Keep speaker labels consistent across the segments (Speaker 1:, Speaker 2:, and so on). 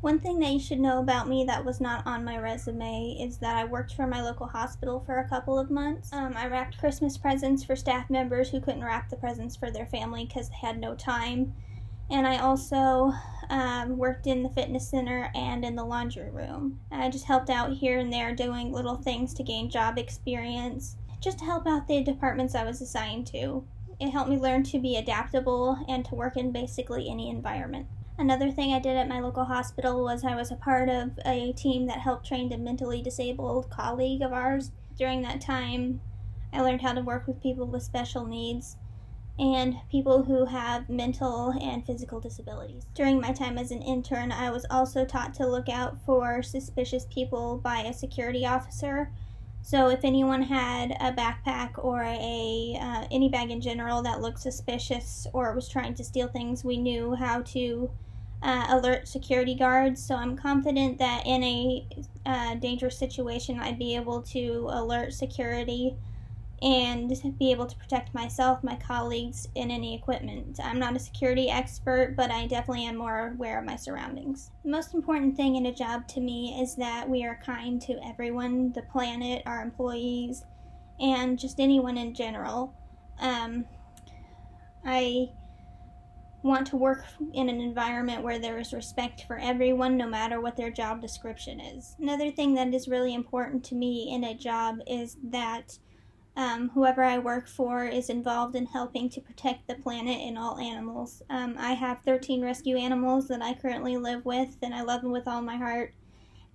Speaker 1: One thing that you should know about me that was not on my resume is that I worked for my local hospital for a couple of months. I wrapped Christmas presents for staff members who couldn't wrap the presents for their family because they had no time. And I also worked in the fitness center and in the laundry room. I just helped out here and there doing little things to gain job experience, just to help out the departments I was assigned to. It helped me learn to be adaptable and to work in basically any environment. Another thing I did at my local hospital was I was a part of a team that helped train a mentally disabled colleague of ours. During that time, I learned how to work with people with special needs and people who have mental and physical disabilities. During my time as an intern, I was also taught to look out for suspicious people by a security officer. So if anyone had a backpack or any bag in general that looked suspicious or was trying to steal things, we knew how to alert security guards. So I'm confident that in a dangerous situation, I'd be able to alert security and be able to protect myself, my colleagues, and any equipment. I'm not a security expert, but I definitely am more aware of my surroundings. The most important thing in a job to me is that we are kind to everyone, the planet, our employees, and just anyone in general. I want to work in an environment where there is respect for everyone, no matter what their job description is. Another thing that is really important to me in a job is that whoever I work for is involved in helping to protect the planet and all animals. I have 13 rescue animals that I currently live with, and I love them with all my heart.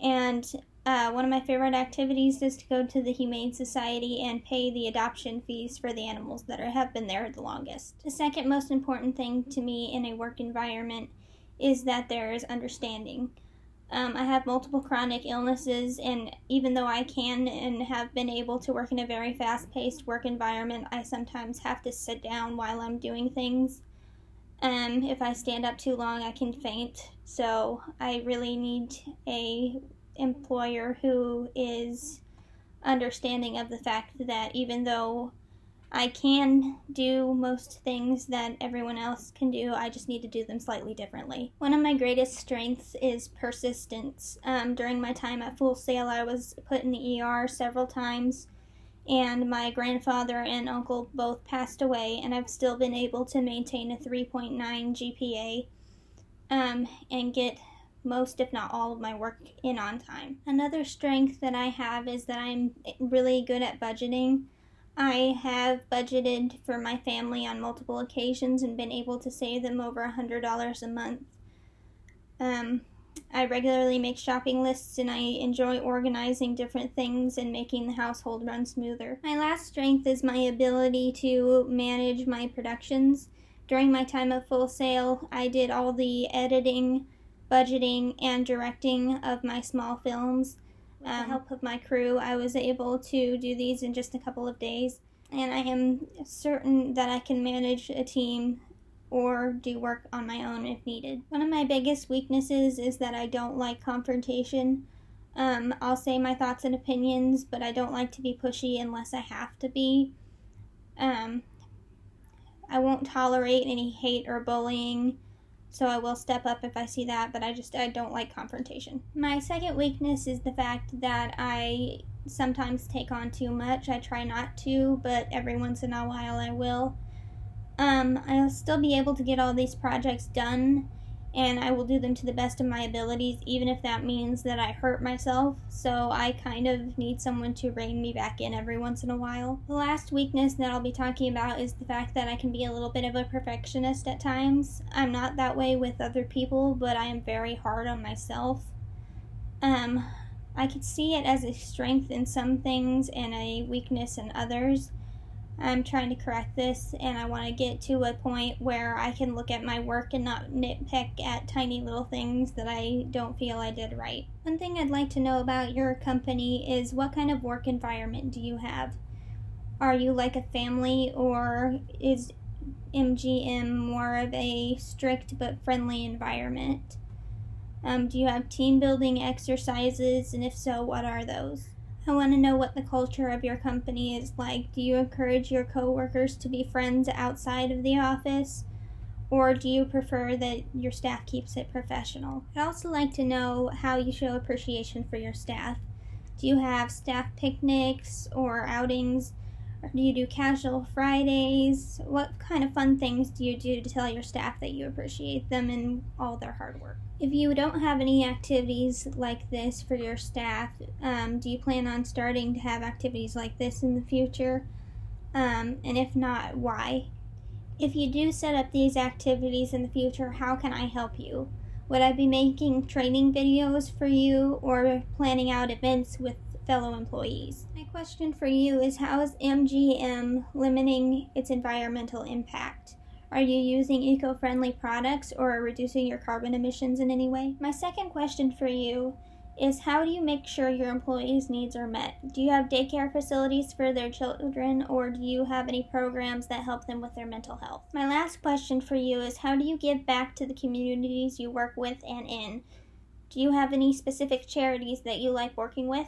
Speaker 1: And one of my favorite activities is to go to the Humane Society and pay the adoption fees for the animals that have been there the longest. The second most important thing to me in a work environment is that there is understanding. I have multiple chronic illnesses, and even though I can and have been able to work in a very fast-paced work environment, I sometimes have to sit down while I'm doing things. If I stand up too long, I can faint, so I really need a employer who is understanding of the fact that even though I can do most things that everyone else can do, I just need to do them slightly differently. One of my greatest strengths is persistence. During my time at Full Sail, I was put in the ER several times, and my grandfather and uncle both passed away, and I've still been able to maintain a 3.9 GPA and get most, if not all, of my work in on time. Another strength that I have is that I'm really good at budgeting. I have budgeted for my family on multiple occasions and been able to save them over $100 a month. I regularly make shopping lists, and I enjoy organizing different things and making the household run smoother. My last strength is my ability to manage my productions. During my time at Full Sail, I did all the editing, budgeting, and directing of my small films. With the help of my crew, I was able to do these in just a couple of days, and I am certain that I can manage a team or do work on my own if needed. One of my biggest weaknesses is that I don't like confrontation. I'll say my thoughts and opinions, but I don't like to be pushy unless I have to be. I won't tolerate any hate or bullying, so I will step up if I see that, but I don't like confrontation. My second weakness is the fact that I sometimes take on too much. I try not to, but every once in a while I will. I'll still be able to get all these projects done, and I will do them to the best of my abilities, even if that means that I hurt myself, so I kind of need someone to rein me back in every once in a while. The last weakness that I'll be talking about is the fact that I can be a little bit of a perfectionist at times. I'm not that way with other people, but I am very hard on myself. I could see it as a strength in some things and a weakness in others. I'm trying to correct this, and I want to get to a point where I can look at my work and not nitpick at tiny little things that I don't feel I did right. One thing I'd like to know about your company is what kind of work environment do you have? Are you like a family, or is MGM more of a strict but friendly environment? Do you have team building exercises, and if so, what are those? I want to know what the culture of your company is like. Do you encourage your coworkers to be friends outside of the office? or do you prefer that your staff keeps it professional? I'd also like to know how you show appreciation for your staff. Do you have staff picnics or outings? Or do you do casual Fridays? What kind of fun things do you do to tell your staff that you appreciate them and all their hard work? If you don't have any activities like this for your staff, do you plan on starting to have activities like this in the future? And if not, why? If you do set up these activities in the future, how can I help you? Would I be making training videos for you or planning out events with fellow employees? My question for you is, how is MGM limiting its environmental impact? Are you using eco-friendly products or reducing your carbon emissions in any way? My second question for you is, how do you make sure your employees' needs are met? Do you have daycare facilities for their children, or do you have any programs that help them with their mental health? My last question for you is, how do you give back to the communities you work with and in? Do you have any specific charities that you like working with?